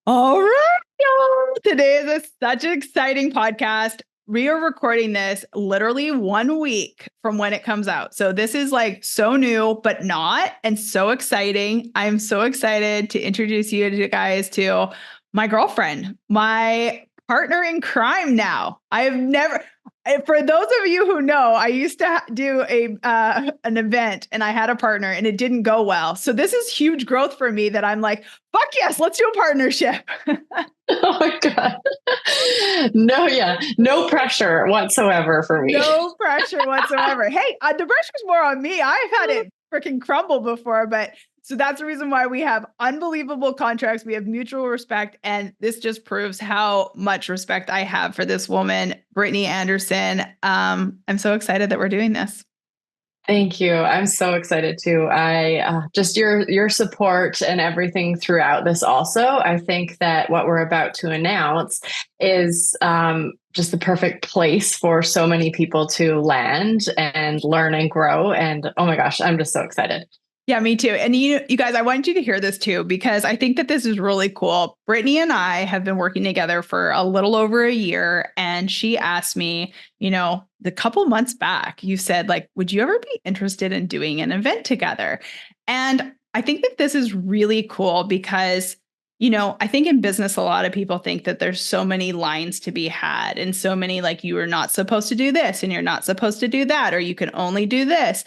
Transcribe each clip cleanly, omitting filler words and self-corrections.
All right, y'all. Today is such an exciting podcast. We are recording this literally 1 week from when it comes out. So this is like so new, but not, and so exciting. I'm so excited to introduce guys to my girlfriend, my partner in crime now. I have never, for those of you who know, I used to do an event and I had a partner and it didn't go well. So this is huge growth for me that I'm like, fuck yes, let's do a partnership. Oh my God. No, yeah. No pressure whatsoever for me. No pressure whatsoever. Hey, the pressure's more on me. I've had it freaking crumble before, but so that's the reason why we have unbelievable contracts. We have mutual respect. And this just proves how much respect I have for this woman, Brittany Anderson. I'm so excited that we're doing this. Thank you. I'm so excited too. I just your support and everything throughout this. Also, I think that what we're about to announce is just the perfect place for so many people to land and learn and grow. And oh my gosh, I'm just so excited. Yeah, me too. And you guys, I want you to hear this too, because I think that this is really cool. Brittany and I have been working together for a little over a year. And she asked me, the couple months back, you said, like, would you ever be interested in doing an event together? And I think that this is really cool because, I think in business, a lot of people think that there's so many lines to be had and so many, like, you are not supposed to do this and you're not supposed to do that, or you can only do this.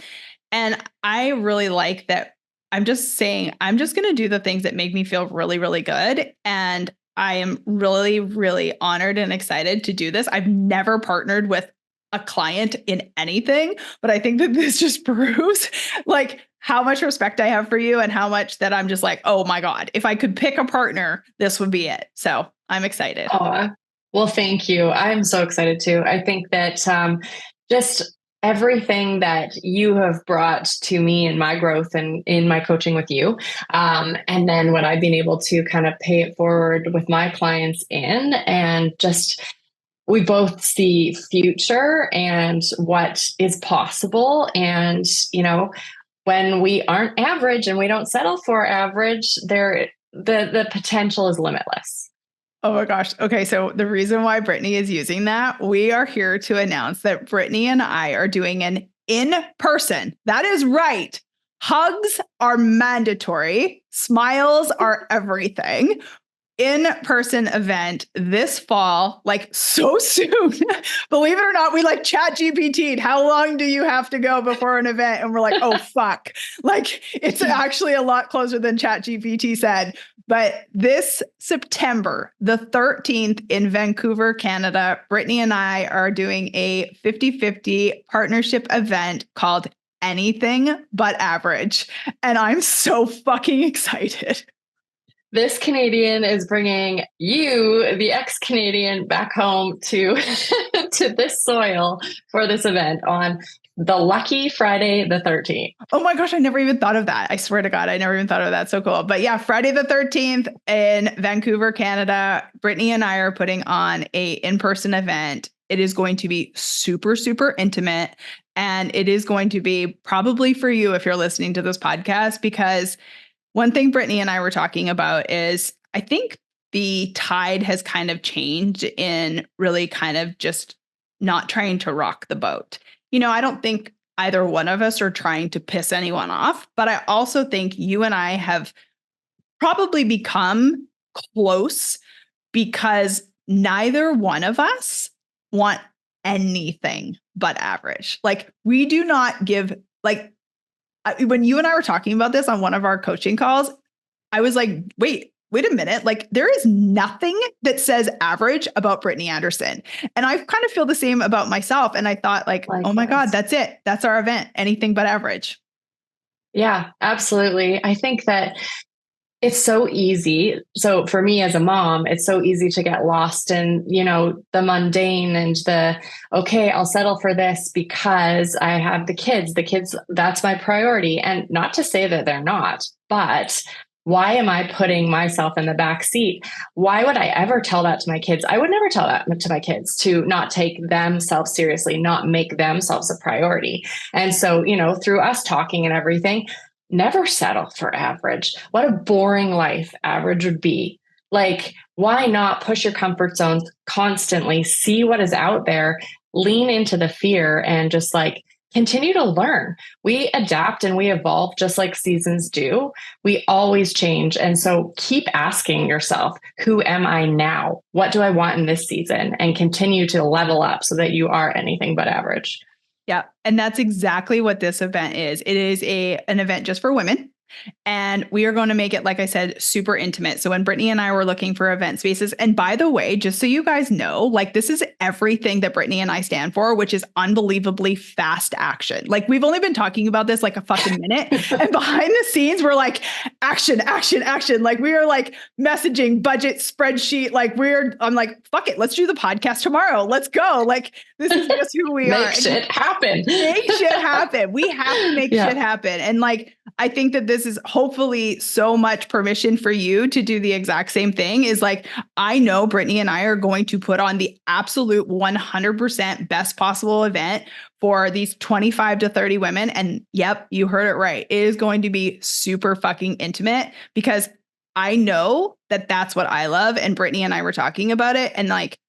And I really like that. I'm just saying, I'm just going to do the things that make me feel really, really good. And I am really, really honored and excited to do this. I've never partnered with a client in anything, but I think that this just proves like how much respect I have for you and how much that I'm just like, oh my God, if I could pick a partner, this would be it. So I'm excited. Oh, well, thank you. I'm so excited too. I think that just everything that you have brought to me in my growth and in my coaching with you, and then what I've been able to kind of pay it forward with my clients and just we both see future and what is possible. And, when we aren't average and we don't settle for average, the potential is limitless. Oh my gosh. Okay. So the reason why Brittany is using that, we are here to announce that Brittany and I are doing an in-person. That is right. Hugs are mandatory. Smiles are everything. In-person event this fall, like so soon. Believe it or not, we like chat GPT'd. How long do you have to go before an event? And we're like, oh, fuck. Like it's actually a lot closer than chat GPT said. But this September, the 13th in Vancouver, Canada, Brittany and I are doing a 50-50 partnership event called Anything But Average. And I'm so fucking excited. This Canadian is bringing you, the ex-Canadian, back home to to this soil for this event on the lucky Friday the 13th. Oh my gosh, I never even thought of that. I swear to God, I never even thought of that. So cool. But yeah, Friday the 13th in Vancouver, Canada, Brittany and I are putting on a in-person event. It is going to be super, super intimate. And it is going to be probably for you if you're listening to this podcast, because one thing Brittany and I were talking about is I think the tide has kind of changed in really kind of just not trying to rock the boat. I don't think either one of us are trying to piss anyone off, but I also think you and I have probably become close because neither one of us want anything but average. Like we do not give like when you and I were talking about this on one of our coaching calls, I was like, wait a minute. Like there is nothing that says average about Brittany Anderson. And I kind of feel the same about myself. And I thought like, oh my God, that's it. That's our event. Anything but average. Yeah, absolutely. I think that it's so easy. So for me as a mom, it's so easy to get lost in, the mundane and okay, I'll settle for this because I have the kids. The kids, that's my priority. And not to say that they're not, but why am I putting myself in the back seat? Why would I ever tell that to my kids? I would never tell that to my kids to not take themselves seriously, not make themselves a priority. And so, through us talking and everything, never settle for average. What a boring life average would be. Like, why not push your comfort zones constantly, see what is out there, lean into the fear, and just like continue to learn. We adapt and we evolve just like seasons do. We always change. And so keep asking yourself, who am I now? What do I want in this season? And continue to level up so that you are anything but average. Yeah. And that's exactly what this event is. It is an event just for women. And we are going to make it, like I said, super intimate. So when Brittany and I were looking for event spaces, and by the way, just so you guys know, like this is everything that Brittany and I stand for, which is unbelievably fast action. Like we've only been talking about this like a fucking minute. And behind the scenes, we're like, action, action, action. Like we are like messaging, budget, spreadsheet. Like I'm like, fuck it. Let's do the podcast tomorrow. Let's go. Like this is just who we are. Make shit happen. Make shit happen. We have to make shit happen. And like, I think that this is hopefully so much permission for you to do the exact same thing. Is like, I know Brittany and I are going to put on the absolute 100% best possible event for these 25 to 30 women. And yep, you heard it right. It is going to be super fucking intimate because I know that that's what I love. And Brittany and I were talking about it. And like,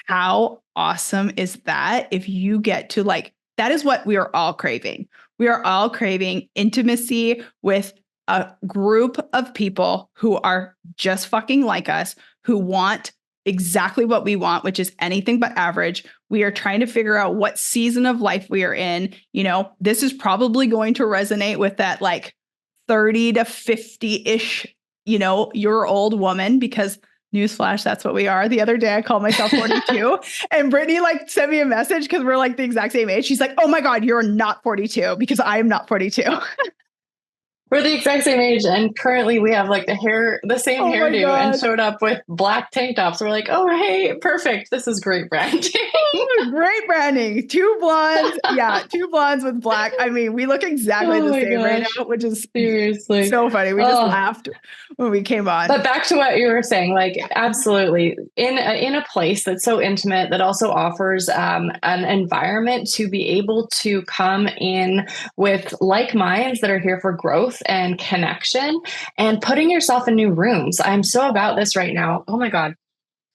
how awesome is that if you get to like, that is what we are all craving. We are all craving intimacy with a group of people who are just fucking like us, who want exactly what we want, which is anything but average. We are trying to figure out what season of life we are in. You know, this is probably going to resonate with that like 30 to 50-ish, you know, year old woman, because newsflash, that's what we are. The other day I called myself 42 and Brittany like sent me a message because we're like the exact same age. She's like, oh my God, you're not 42 because I am not 42. We're the exact same age, and currently we have like the same hairdo, and showed up with black tank tops. We're like, oh hey, perfect. This is great branding. Great branding. Two blondes. Yeah, two blondes with black. I mean, we look exactly the same right now, which is seriously so funny. We just laughed when we came on. But back to what you were saying, like absolutely in a place that's so intimate that also offers an environment to be able to come in with like minds that are here for growth and connection and putting yourself in new rooms. I'm so about this right now. Oh my God.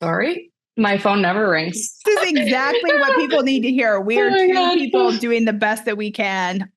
Sorry. My phone never rings. This is exactly what people need to hear. We are two people doing the best that we can,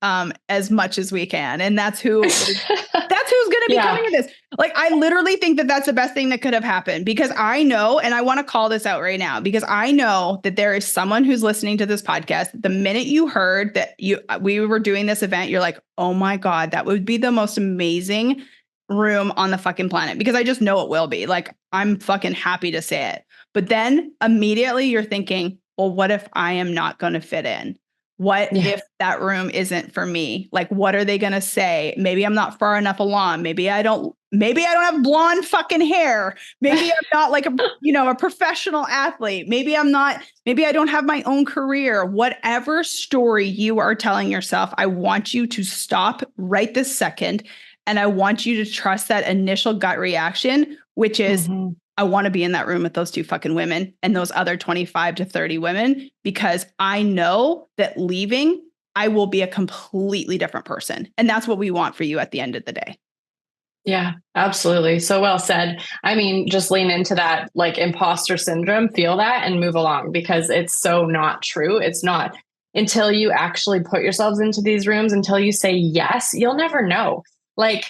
as much as we can. And that's who's going to be coming to this. Like, I literally think that that's the best thing that could have happened because I know, and I want to call this out right now, because I know that there is someone who's listening to this podcast. The minute you heard that we were doing this event, you're like, oh my God, that would be the most amazing room on the fucking planet, because I just know it will be. Like, I'm fucking happy to say it. But then immediately you're thinking, well, what if I am not going to fit in? What if that room isn't for me? Like, what are they going to say? Maybe I'm not far enough along. Maybe I don't have blonde fucking hair. Maybe I'm not like a professional athlete. Maybe I don't have my own career. Whatever story you are telling yourself, I want you to stop right this second. And I want you to trust that initial gut reaction, which is, I want to be in that room with those two fucking women and those other 25 to 30 women, because I know that leaving, I will be a completely different person. And that's what we want for you at the end of the day. Yeah, absolutely. So well said. I mean, just lean into that like imposter syndrome, feel that and move along, because it's so not true. It's not until you actually put yourselves into these rooms, until you say yes, you'll never know. Like,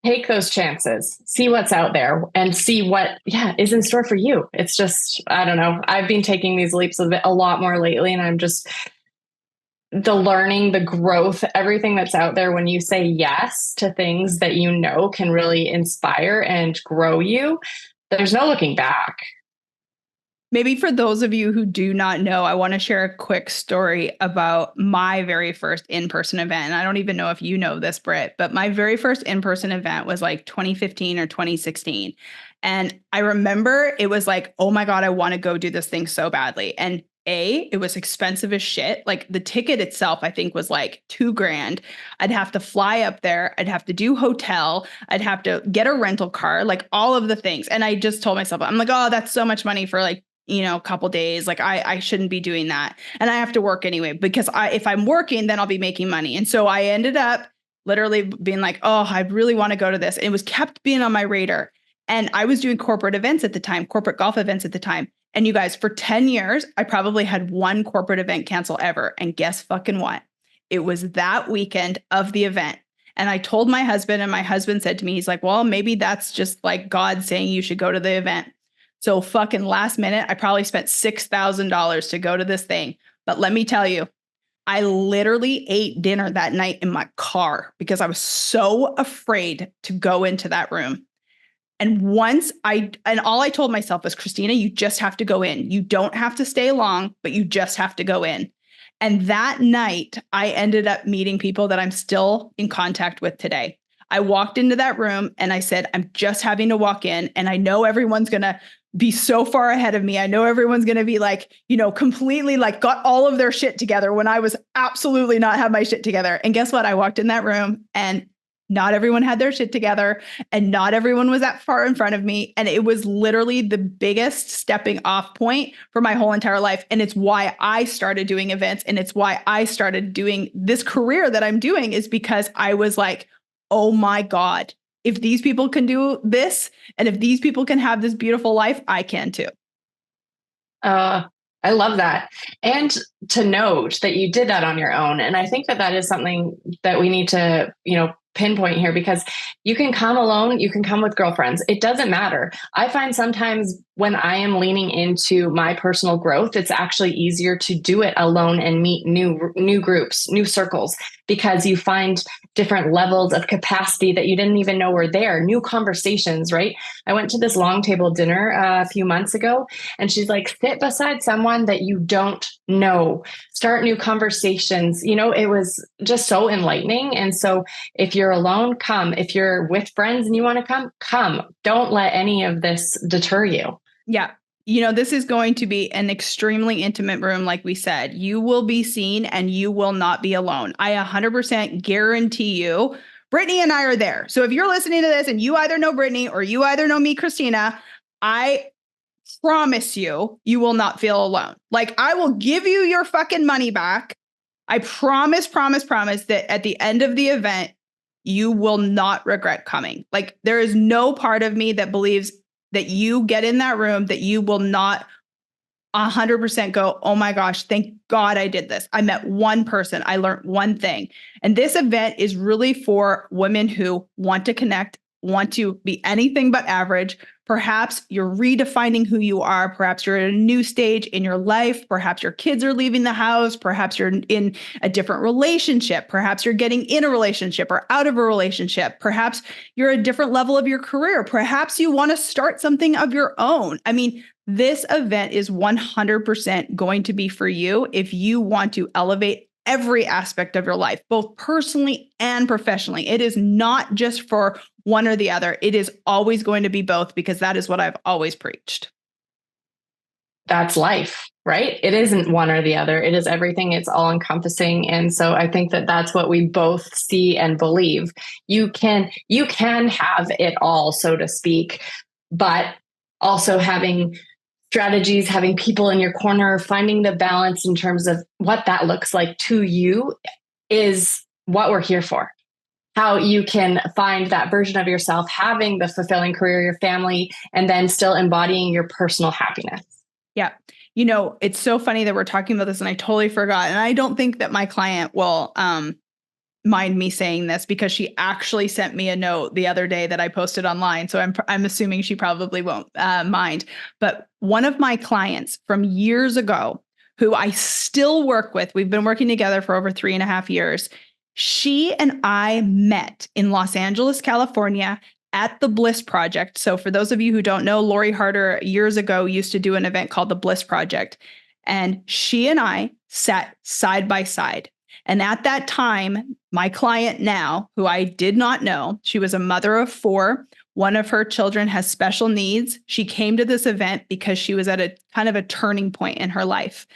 take those chances, see what's out there and see what is in store for you. It's just, I don't know. I've been taking these leaps of it a lot more lately, and I'm just the learning, the growth, everything that's out there when you say yes to things that you know can really inspire and grow you. There's no looking back. Maybe for those of you who do not know, I want to share a quick story about my very first in-person event. And I don't even know if you know this, Britt, but my very first in-person event was like 2015 or 2016. And I remember it was like, oh my God, I want to go do this thing so badly. And it was expensive as shit. Like the ticket itself, I think was like $2,000. I'd have to fly up there. I'd have to do hotel. I'd have to get a rental car, like all of the things. And I just told myself, I'm like, oh, that's so much money for like, a couple days. Like I shouldn't be doing that. And I have to work anyway, because if I'm working, then I'll be making money. And so I ended up literally being like, oh, I really want to go to this. And it was kept being on my radar. And I was doing corporate events at the time, corporate golf events at the time. And you guys, for 10 years, I probably had one corporate event cancel ever. And guess fucking what? It was that weekend of the event. And I told my husband, and my husband said to me, he's like, well, maybe that's just like God saying you should go to the event. So fucking last minute, I probably spent $6,000 to go to this thing. But let me tell you, I literally ate dinner that night in my car because I was so afraid to go into that room. And all I told myself was, Christina, you just have to go in. You don't have to stay long, but you just have to go in. And that night, I ended up meeting people that I'm still in contact with today. I walked into that room and I said, I'm just having to walk in. And I know everyone's going to be so far ahead of me. I know everyone's going to be like, completely like got all of their shit together when I was absolutely not have my shit together. And guess what? I walked in that room and not everyone had their shit together and not everyone was that far in front of me. And it was literally the biggest stepping off point for my whole entire life. And it's why I started doing events. And it's why I started doing this career that I'm doing, is because I was like, oh my God, if these people can do this and if these people can have this beautiful life, I can too. I love that. And to note that you did that on your own. And I think that that is something that we need to, pinpoint here, because you can come alone, you can come with girlfriends. It doesn't matter. I find sometimes when I am leaning into my personal growth, it's actually easier to do it alone and meet new groups, new circles, because you find different levels of capacity that you didn't even know were there, new conversations, right? I went to this long table dinner a few months ago, and she's like, sit beside someone that you don't know, start new conversations. It was just so enlightening. And so if you're alone, come. If you're with friends and you want to come. Don't let any of this deter you. Yeah. This is going to be an extremely intimate room. Like we said, you will be seen and you will not be alone. I 100% guarantee you, Brittany and I are there. So if you're listening to this and you either know Brittany or you either know me, Christina, I promise you, you will not feel alone. Like, I will give you your fucking money back. I promise that at the end of the event, you will not regret coming. Like, there is no part of me that believes that you get in that room, that you will not 100% go, oh my gosh, thank God I did this. I met one person. I learned one thing. And this event is really for women who want to connect, want to be anything but average. Perhaps you're redefining who you are. Perhaps you're at a new stage in your life. Perhaps your kids are leaving the house. Perhaps you're in a different relationship. Perhaps you're getting in a relationship or out of a relationship. Perhaps you're at a different level of your career. Perhaps you want to start something of your own. I mean, this event is 100% going to be for you if you want to elevate every aspect of your life, both personally and professionally. It is not just for one or the other. It is always going to be both, because that is what I've always preached. That's life, right? It isn't one or the other. It is everything. It's all encompassing. And so I think that that's what we both see and believe. You can have it all, so to speak, but also having strategies, having people in your corner, finding the balance in terms of what that looks like to you is what we're here for. How you can find that version of yourself, having the fulfilling career, your family, and then still embodying your personal happiness. Yeah. It's so funny that we're talking about this and I totally forgot. And I don't think that my client will mind me saying this, because she actually sent me a note the other day that I posted online. So I'm assuming she probably won't mind. But one of my clients from years ago, who I still work with, we've been working together for over 3.5 years. She and I met in Los Angeles, California at the Bliss Project. So for those of you who don't know, Lori Harder years ago used to do an event called the Bliss Project. And she and I sat side by side. And at that time, my client now, who I did not know, she was a mother of 4. One of her children has special needs. She came to this event because she was at a kind of a turning point in her life.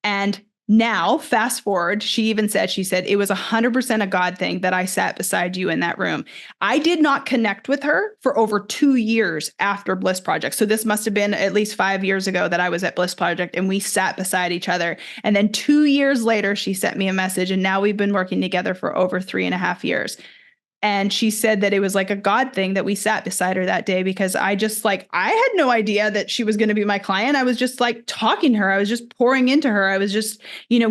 And now, fast forward, she said, it was 100% a God thing that I sat beside you in that room. I did not connect with her for over 2 years after Bliss Project. So this must have been at least 5 years ago that I was at Bliss Project and we sat beside each other. And then 2 years later, she sent me a message, and now we've been working together for over 3.5 years. And she said that it was like a God thing that we sat beside her that day, because I just like, I had no idea that she was going to be my client. I was just like talking to her. I was just pouring into her. I was just,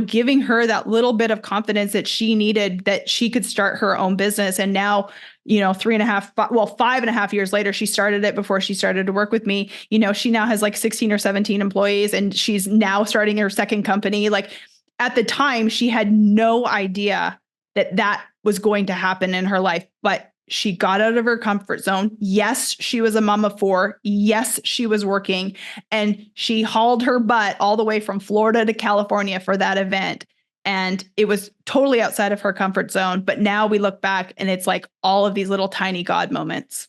giving her that little bit of confidence that she needed, that she could start her own business. And now, 5.5 years later, she started it before she started to work with me. She now has like 16 or 17 employees, and she's now starting her second company. Like, at the time, she had no idea that was going to happen in her life, but she got out of her comfort zone. Yes, she was a mom of 4. Yes, she was working, and she hauled her butt all the way from Florida to California for that event. And it was totally outside of her comfort zone. But now we look back and it's like all of these little tiny God moments.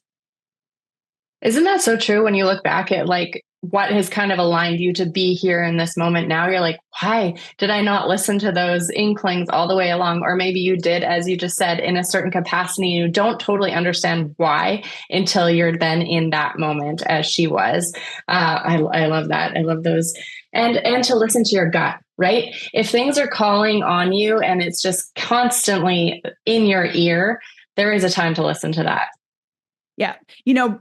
Isn't that so true? When you look back at like what has kind of aligned you to be here in this moment now, you're like, why did I not listen to those inklings all the way along? Or maybe you did, as you just said, in a certain capacity. You don't totally understand why until you're then in that moment, as she was. I love that. I love those. And to listen to your gut, right? If things are calling on you and it's just constantly in your ear, there is a time to listen to that. Yeah.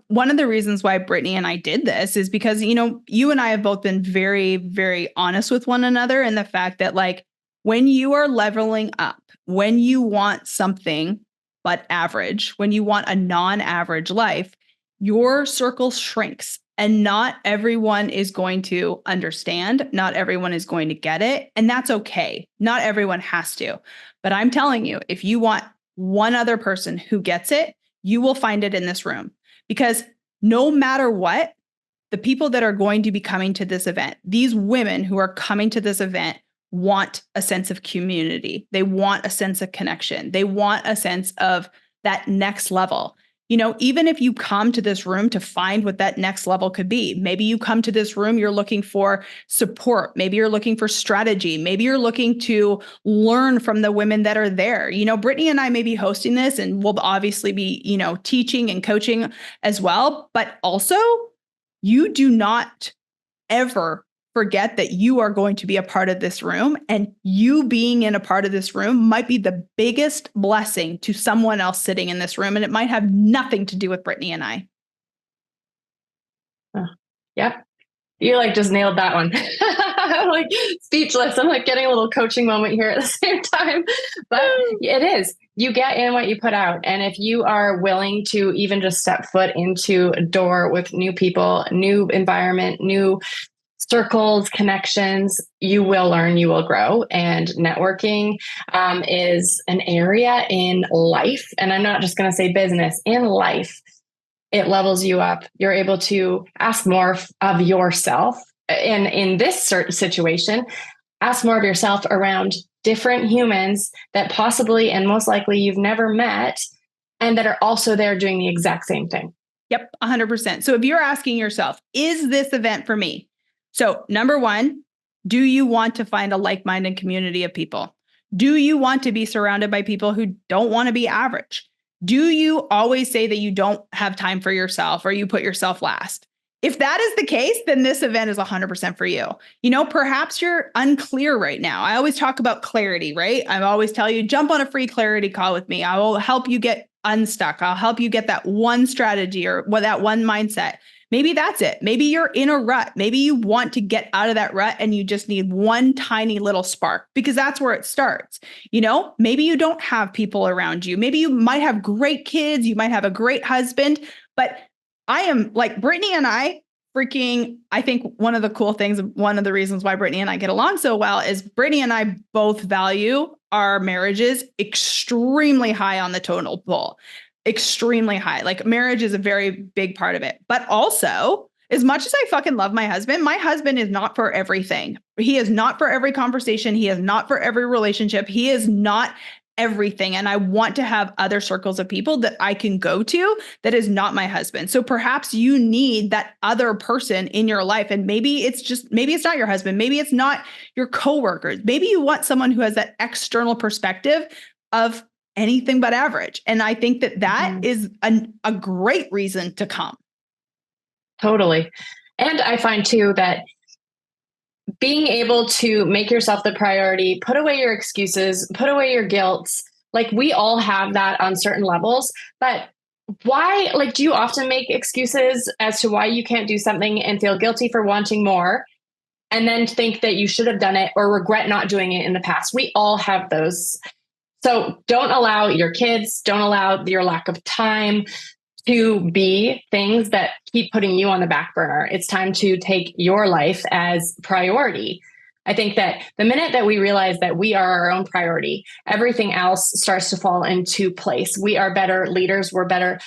One of the reasons why Brittany and I did this is because, you and I have both been very, very honest with one another, in the fact that, like, when you are leveling up, when you want something but average, when you want a non-average life, your circle shrinks, and not everyone is going to understand. Not everyone is going to get it. And that's okay. Not everyone has to. But I'm telling you, if you want one other person who gets it, you will find it in this room, because no matter what, the people that are going to be coming to this event, these women who are coming to this event, want a sense of community. They want a sense of connection. They want a sense of that next level. Even if you come to this room to find what that next level could be, maybe you come to this room, you're looking for support. Maybe you're looking for strategy. Maybe you're looking to learn from the women that are there. Brittany and I may be hosting this, and we'll obviously be, teaching and coaching as well. But also, you do not ever forget that you are going to be a part of this room, and you being in a part of this room might be the biggest blessing to someone else sitting in this room. And it might have nothing to do with Brittany and I. Oh, yep. You like just nailed that one. I'm like speechless. I'm like getting a little coaching moment here at the same time. But it is. You get in what you put out. And if you are willing to even just step foot into a door with new people, new environment, new circles, connections, you will learn, you will grow. And networking is an area in life. And I'm not just going to say business, in life. It levels you up. You're able to ask more of yourself. And in this certain situation, ask more of yourself around different humans that possibly and most likely you've never met, and that are also there doing the exact same thing. Yep, 100%. So if you're asking yourself, is this event for me? So number one, do you want to find a like-minded community of people? Do you want to be surrounded by people who don't want to be average? Do you always say that you don't have time for yourself, or you put yourself last? If that is the case, then this event is 100% for you. Perhaps you're unclear right now. I always talk about clarity, right? I always tell you, jump on a free clarity call with me. I will help you get unstuck. I'll help you get that one strategy or that one mindset. Maybe that's it. Maybe you're in a rut. Maybe you want to get out of that rut and you just need one tiny little spark, because that's where it starts. Maybe you don't have people around you. Maybe you might have great kids. You might have a great husband, but I am like Brittany and I I think one of the cool things, one of the reasons why Brittany and I get along so well is Brittany and I both value our marriages extremely high on the totem pole. Extremely high. Like, marriage is a very big part of it. But also, as much as I fucking love my husband is not for everything. He is not for every conversation. He is not for every relationship. He is not everything. And I want to have other circles of people that I can go to that is not my husband. So perhaps you need that other person in your life. And maybe it's not your husband. Maybe it's not your coworkers. Maybe you want someone who has that external perspective of anything but average. And I think that is a great reason to come. Totally. And I find too that being able to make yourself the priority, put away your excuses, put away your guilt, Like we all have that on certain levels, but why, like, do you often make excuses as to why you can't do something and feel guilty for wanting more and then think that you should have done it or regret not doing it in the past? We all have those. So don't allow your kids, don't allow your lack of time to be things that keep putting you on the back burner. It's time to take your life as priority. I think that the minute that we realize that we are our own priority, everything else starts to fall into place. We are better leaders. We're better,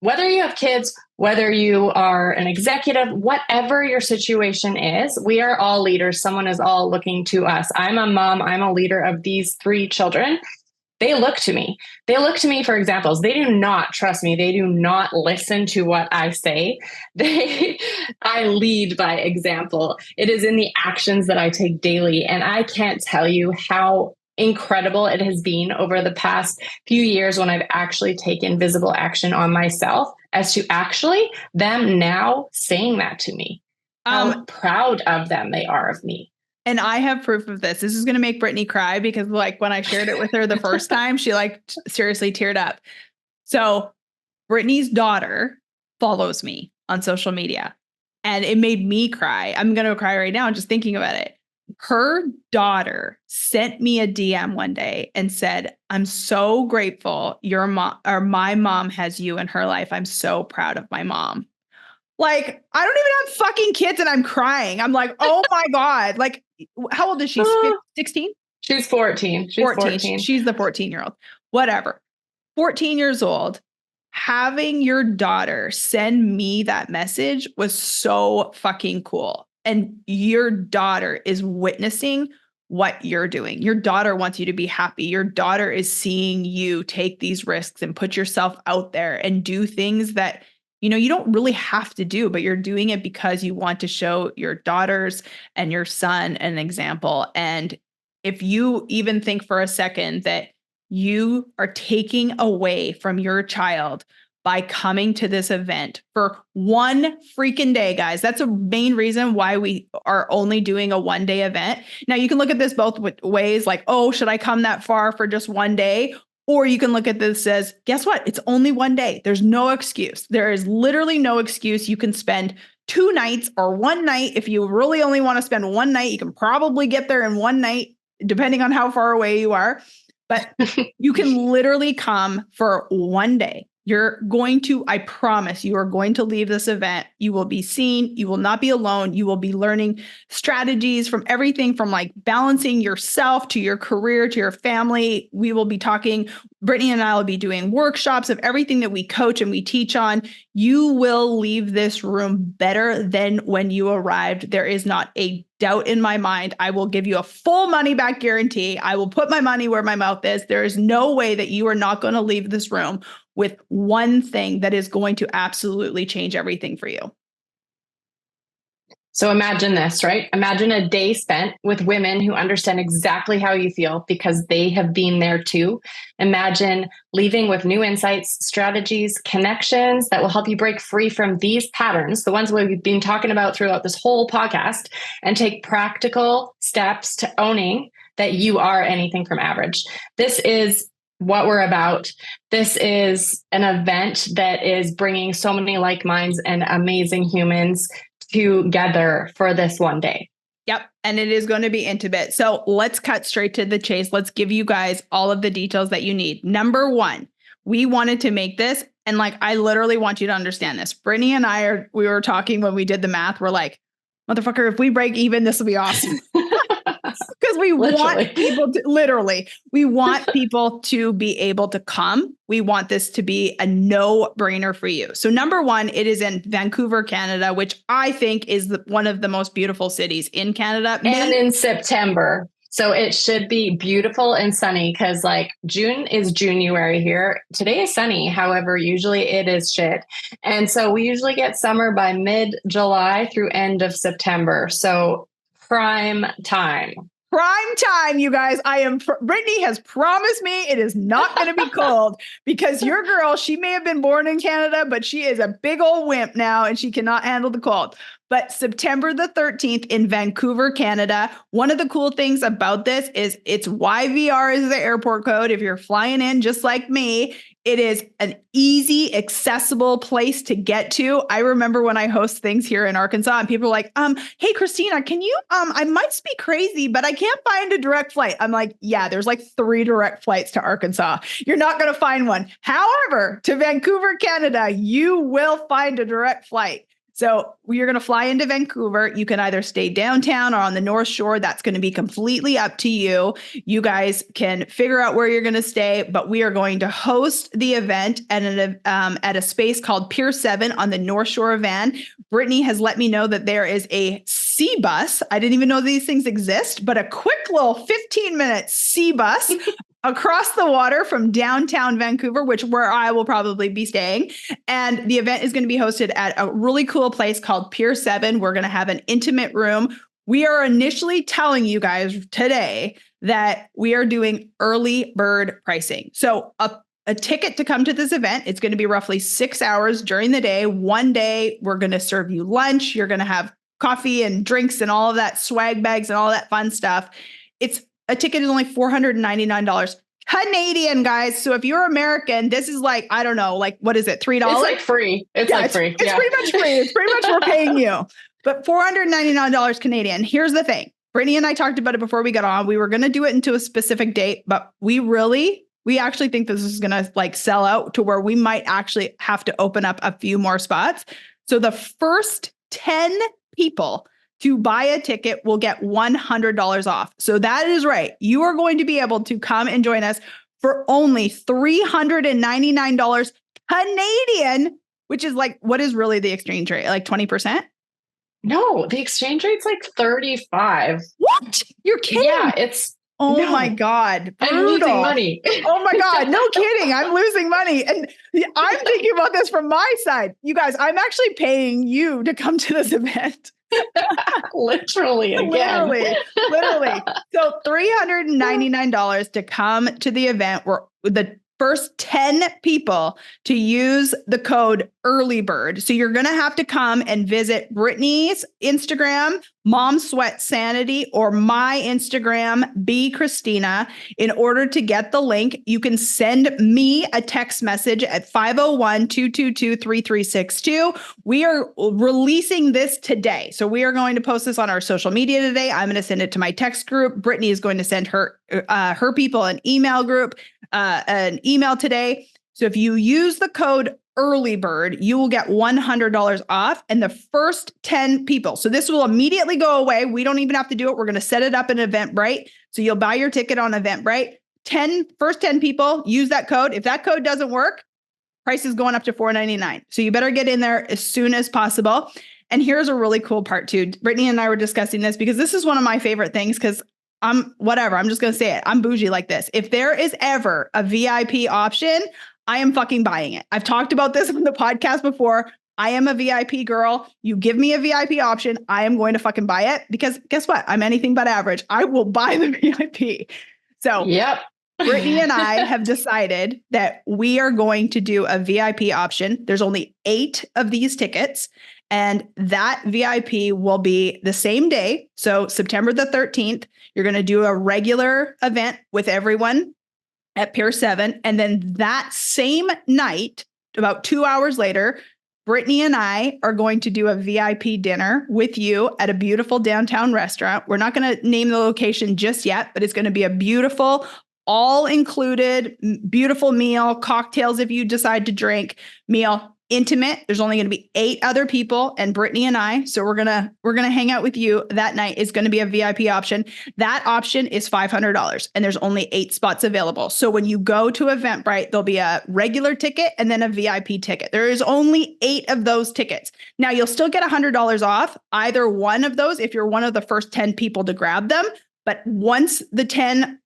whether you have kids, whether you are an executive, whatever your situation is, we are all leaders. Someone is all looking to us. I'm a mom. I'm a leader of these 3 children. They look to me. They look to me for examples. They do not trust me. They do not listen to what I say. I lead by example. It is in the actions that I take daily. And I can't tell you how incredible it has been over the past few years when I've actually taken visible action on myself as to actually them now saying that to me. How proud of them they are of me. And I have proof of this. This is going to make Brittany cry because like when I shared it with her the first time, she like seriously teared up. So Brittany's daughter follows me on social media and it made me cry. I'm going to cry right now just thinking about it. Her daughter sent me a DM one day and said, I'm so grateful your mom or my mom has you in her life. I'm so proud of my mom. Like, I don't even have fucking kids and I'm crying. I'm like, oh my God. Like, how old is she? 16? She's 14. She's 14. She's the 14-year-old. Whatever. 14 years old. Having your daughter send me that message was so fucking cool. And your daughter is witnessing what you're doing. Your daughter wants you to be happy. Your daughter is seeing you take these risks and put yourself out there and do things that you don't really have to do, but you're doing it because you want to show your daughters and your son an example. And if you even think for a second that you are taking away from your child by coming to this event for one freaking day, guys, that's a main reason why we are only doing a 1-day event. Now you can look at this both ways, like, oh, should I come that far for just 1 day? Or you can look at this as, guess what? It's only 1 day. There's no excuse. There is literally no excuse. You can spend 2 nights or 1 night. If you really only want to spend 1 night, you can probably get there in 1 night, depending on how far away you are. But you can literally come for 1 day. You're going to, I promise, you are going to leave this event. You will be seen. You will not be alone. You will be learning strategies from everything from like balancing yourself to your career, to your family. We will be talking, Brittany and I will be doing workshops of everything that we coach and we teach on. You will leave this room better than when you arrived. There is not a doubt in my mind. I will give you a full money back guarantee. I will put my money where my mouth is. There is no way that you are not going to leave this room with one thing that is going to absolutely change everything for you. So imagine this, right? Imagine a day spent with women who understand exactly how you feel because they have been there too. Imagine leaving with new insights, strategies, connections that will help you break free from these patterns, the ones we've been talking about throughout this whole podcast, and take practical steps to owning that you are anything from average. This is what we're about. This is an event that is bringing so many like minds and amazing humans together for this 1 day. Yep. And it is going to be intimate. So let's cut straight to the chase. Let's give you guys all of the details that you need. Number 1, we wanted to make this. And like, I literally want you to understand this. Brittany and we were talking when we did the math. We're like, motherfucker, if we break even, this will be awesome. Because we want people to we want people to be able to come. We want this to be a no-brainer for you. So number 1, it is in Vancouver, Canada, which I think is one of the most beautiful cities in Canada. And in September. So it should be beautiful and sunny because like June is January here. Today is sunny. However, usually it is shit. And so we usually get summer by mid-July through end of September. So prime time. prime time, you guys. Brittany has promised me it is not going to be cold because your girl, she may have been born in Canada, but she is a big old wimp now and she cannot handle the cold. But September the 13th in Vancouver, Canada. One of the cool things about this is it's YVR is the airport code. If you're flying in just like me, it is an easy, accessible place to get to. I remember when I host things here in Arkansas and people are like, hey, Christina, can you, I might be crazy, but I can't find a direct flight. I'm like, yeah, there's like 3 direct flights to Arkansas. You're not going to find one. However, to Vancouver, Canada, you will find a direct flight. So you're going to fly into Vancouver. You can either stay downtown or on the North Shore. That's going to be completely up to you. You guys can figure out where you're going to stay, but we are going to host the event at a space called Pier 7 on the North Shore of Van. Brittany has let me know that there is a sea bus. I didn't even know these things exist, but a quick little 15-minute sea bus across the water from downtown Vancouver, where I will probably be staying. And the event is going to be hosted at a really cool place called Pier 7. We're going to have an intimate room. We are initially telling you guys today that we are doing early bird pricing. So a ticket to come to this event, it's going to be roughly 6 hours during the day. One day, we're going to serve you lunch. You're going to have coffee and drinks and all of that, swag bags and all that fun stuff. A ticket is only $499 Canadian, guys. So if you're American, this is like, I don't know, like, what is it? $3? It's like free. It's free. It's pretty much free. It's pretty much we're paying you. But $499 Canadian. Here's the thing. Brittany and I talked about it before we got on. We were going to do it into a specific date, but we actually think this is going to like sell out to where we might actually have to open up a few more spots. So the first 10 people to buy a ticket will get $100 off. So that is right. You are going to be able to come and join us for only $399 Canadian, which is like, what is really the exchange rate? Like 20%? No, the exchange rate's like 35. What? You're kidding? Yeah, my God. Brutal. I'm losing money. Oh my God. No kidding. I'm losing money. And I'm thinking about this from my side. You guys, I'm actually paying you to come to this event. Literally again. Literally. So $399 to come to the event. We're the first 10 people to use the code EARLYBIRD. So you're going to have to come and visit Brittany's Instagram, Mom Sweat Sanity, or my Instagram, B Christina. In order to get the link, you can send me a text message at 501-222-3362. We are releasing this today. So we are going to post this on our social media today. I'm going to send it to my text group. Brittany is going to send her people an email group, an email today. So if you use the code EARLYBIRD, you will get $100 off. And the first 10 people, so this will immediately go away. We don't even have to do it. We're going to set it up in Eventbrite. So you'll buy your ticket on Eventbrite. First 10 people use that code. If that code doesn't work, price is going up to $499. So you better get in there as soon as possible. And here's a really cool part too. Brittany and I were discussing this because this is one of my favorite things because I'm just going to say it. I'm bougie like this. If there is ever a VIP option, I am fucking buying it. I've talked about this on the podcast before. I am a VIP girl. You give me a VIP option, I am going to fucking buy it because guess what? I'm anything but average. I will buy the VIP. So yep. Brittany and I have decided that we are going to do a VIP option. There's only 8 of these tickets. And that VIP will be the same day. So September the 13th, you're going to do a regular event with everyone at Pier 7. And then that same night, about 2 hours later, Brittany and I are going to do a VIP dinner with you at a beautiful downtown restaurant. We're not going to name the location just yet, but it's going to be a beautiful, all-included, beautiful meal, cocktails if you decide to drink, meal. Intimate. There's only going to be 8 other people and Brittany and I. So we're going to hang out with you that night. Is going to be a VIP option. That option is $500 and there's only 8 spots available. So when you go to Eventbrite, there'll be a regular ticket and then a VIP ticket. There is only 8 of those tickets. Now you'll still get $100 off either one of those if you're one of the first 10 people to grab them. But once the 10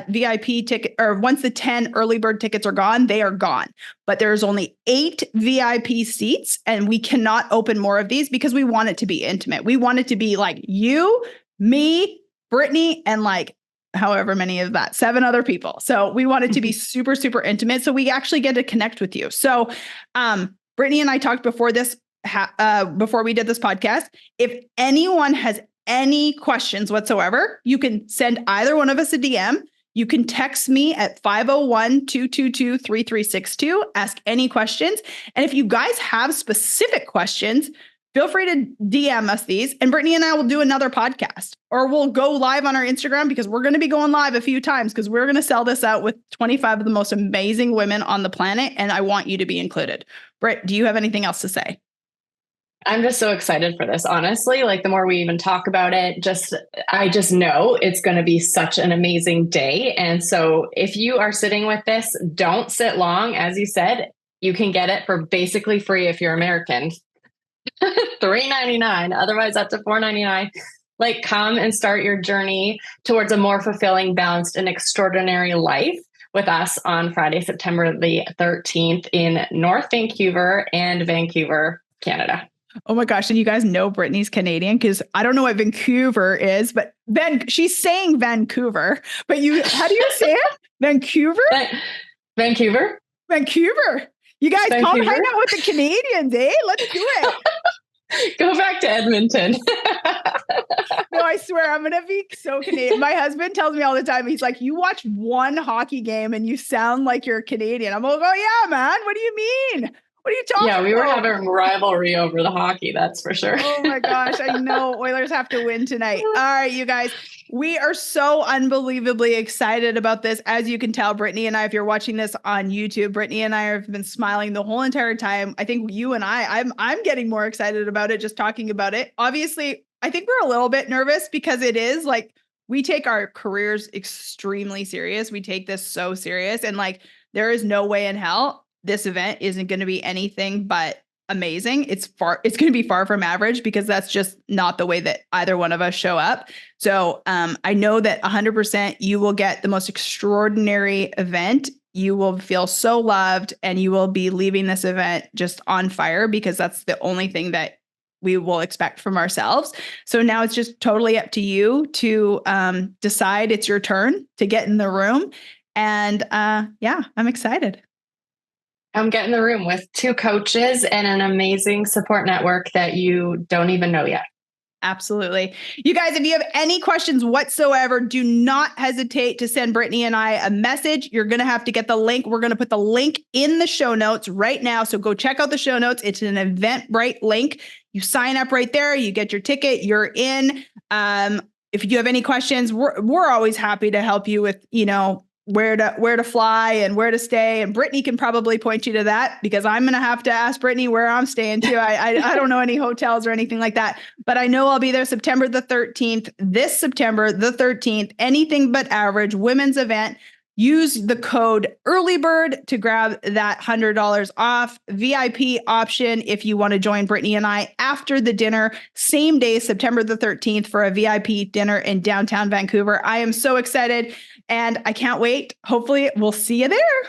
VIP ticket, or once the 10 early bird tickets are gone, they are gone. But there's only 8 VIP seats and we cannot open more of these because we want it to be intimate. We want it to be like you, me, Brittany and like however many of that, 7 other people. So we want it to be super, super intimate. So we actually get to connect with you. So Brittany and I talked before this, before we did this podcast. If anyone has any questions whatsoever, you can send either one of us a DM. You can text me at 501-222-3362. Ask any questions. And if you guys have specific questions, feel free to DM us these, and Brittany and I will do another podcast, or we'll go live on our Instagram, because we're going to be going live a few times, because we're going to sell this out with 25 of the most amazing women on the planet. And I want you to be included. Britt, do you have anything else to say? I'm just so excited for this, honestly. Like, the more we even talk about it, I just know it's going to be such an amazing day. And so if you are sitting with this, don't sit long. As you said, you can get it for basically free if you're American. $3.99, otherwise up to $4.99. Like, come and start your journey towards a more fulfilling, balanced, and extraordinary life with us on Friday, September the 13th in North Vancouver and Vancouver, Canada. Oh my gosh. And you guys know Brittany's Canadian, because I don't know what Vancouver is, but she's saying Vancouver, but how do you say it? Vancouver? Vancouver? Vancouver. You guys come hang out with the Canadians, eh? Let's do it. Go back to Edmonton. No, I swear, I'm going to be so Canadian. My husband tells me all the time, he's like, you watch one hockey game and you sound like you're Canadian. I'm like, oh yeah, man. What do you mean? What are you talking about? Yeah, we were having rivalry over the hockey, that's for sure. Oh my gosh, I know. Oilers have to win tonight. All right, you guys. We are so unbelievably excited about this. As you can tell, Brittany and I, if you're watching this on YouTube, Brittany and I have been smiling the whole entire time. I think you and I'm getting more excited about it just talking about it. Obviously, I think we're a little bit nervous, because it is like, we take our careers extremely serious. We take this so serious, and like, there is no way in hell this event isn't going to be anything but amazing. It's going to be far from average, because that's just not the way that either one of us show up. So I know that 100% you will get the most extraordinary event. You will feel so loved, and you will be leaving this event just on fire, because that's the only thing that we will expect from ourselves. So now it's just totally up to you to decide. It's your turn to get in the room. And yeah, I'm excited. I'm getting the room with 2 coaches and an amazing support network that you don't even know yet. Absolutely. You guys, if you have any questions whatsoever, do not hesitate to send Brittany and I a message. You're going to have to get the link. We're going to put the link in the show notes right now. So go check out the show notes. It's an Eventbrite link. You sign up right there. You get your ticket. You're in. If you have any questions, we're always happy to help you with, where to fly and where to stay. And Brittany can probably point you to that, because I'm going to have to ask Brittany where I'm staying too. I don't know any hotels or anything like that, but I know I'll be there September the 13th, this September the 13th, anything but average women's event. Use the code EARLYBIRD to grab that $100 off. VIP option if you want to join Brittany and I after the dinner, same day, September the 13th, for a VIP dinner in downtown Vancouver. I am so excited, and I can't wait. Hopefully we'll see you there.